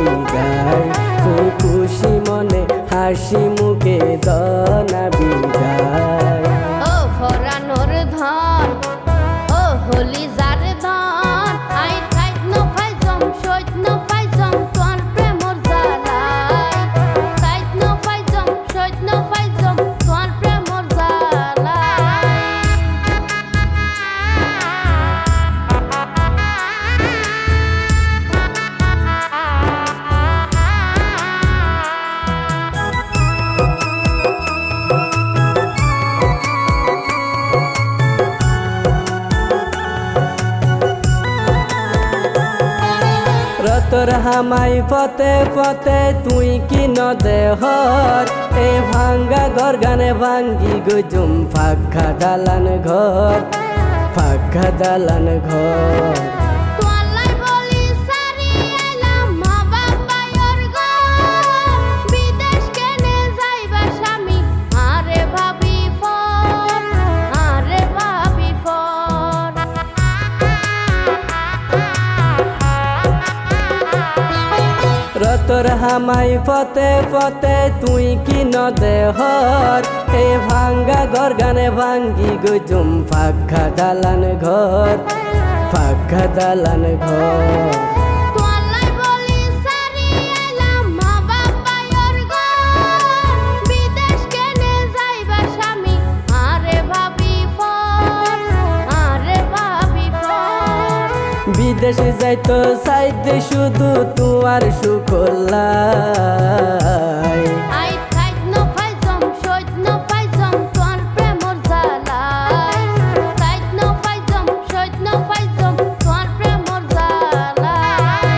বিদায়, তুই খুশি মনে হাসি মুখে দনা বিদায়। ও ফরানোর ধন, ও হলি যার ধন, আই খাইত ন ফাইজম সইত ন ফাইজম তোর প্রেমর জ্বালাই, খাইত ন ফাইজম সইত ন ফাইজম তোর প্রেমর জ্বালাই। তোর হামাই পথে পথে তুই কি নদেহর, এ ভাঙ্গা ঘর গানে ভাঙ্গি গুজুম ফাঁকা দালান ঘর, ফাঁকা দালান ঘর। তোয়ালাই বলি সারি আইলাম মা বাবায়র ঘর, বিদেশ কেনে যাইবা স্বামী আরে ভাবি ফর, আরে ভাবি ফর। তোর হামাই পথে পথে তুই কি নদেহর, এ ভাঙ্গা ঘর গানে ভাঙ্গি গুজুম ফাঁকা দালান ঘর, ফাঁকা দালান ঘর। তোয়ালাই বলি সারি আইলাম মা বাবায়র ঘর, বিদেশ কেনে যাইবা স্বামী আরে ভাবি ফর, আরে ভাবি ফর। বিদেশে যাইতো চাইতে শুধু তোমার সুখলাই, আই খাইত ন ফাইজম সইত ন ফাইজম তোর প্রেমর জ্বালাই, খাইত ন ফাইজম সইত ন ফাইজম তোর প্রেমর জ্বালাই।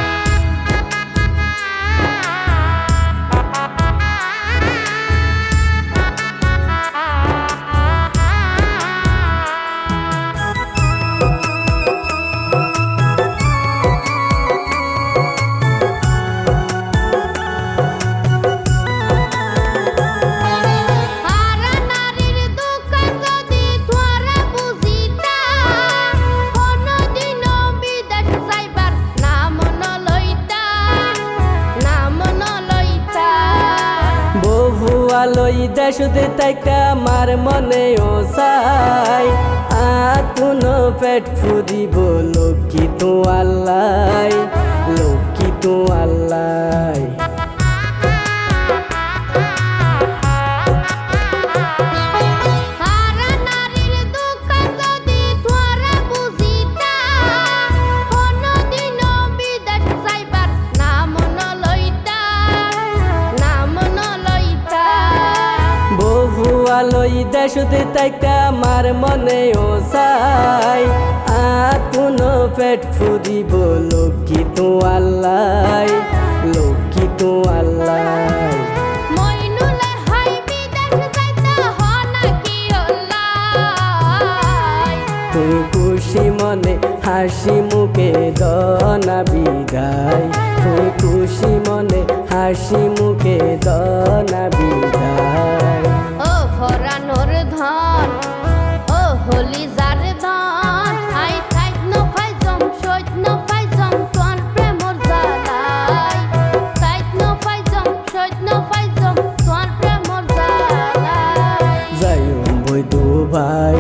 হারা নারীর দুঃখ যদি তোরা বুঝিতা, কোনদিনও বিদেশ যাইবার নাম ন লইতা, নাম ন লইতা। বহুয়া লই দেশ তাইকা মার মনে ও চাই, আতুন পেট ফুরিব লক্ষ্মী তো আল্লাই, লক্ষ্মী তো আল্লাই। হারা নারীর দুঃখ যদি তোরা বুঝিতা, কোনদিনও বিদেশ যাইবার নাম ন লইতা, নাম ন লইতা। বহুয়া লই দেশ তাইকা মার মনে ও চাই, আতুন পেট ফুরিব লক্ষ্মী তো আল্লাই, লক্ষ্মী তো আল্লাই। মইনুলের হাই বিদেশ যাইতা হ নাকি ওলাই, তুই খুশি মনে হাসি মুখে দনা বিদায়, তুই খুশি মনে হাসি মুখে দনা বিদায়। ও ফরানোর ধন, ও হলি যার ধন, আই খাইত ন ফাইজম সইত ন ফাইজম তোর প্রেমর জ্বালাই, খাইত ন ফাইজম সইত ন ফাইজম তোর প্রেমর জ্বালাই। যাইম বই দুবাই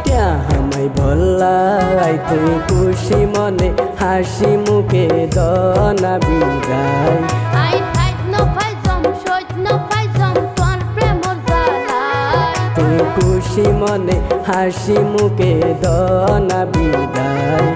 ক্যা হামাই ভল্লাই, তুই খুশি মনে হাসি মুখে দনা বিদায়। আই খাইত ন ফাইজম সইত ন ফাইজম তোর প্রেমর জ্বালাই, তুই খুশি মনে হাসি মুখে দনা বিদায়।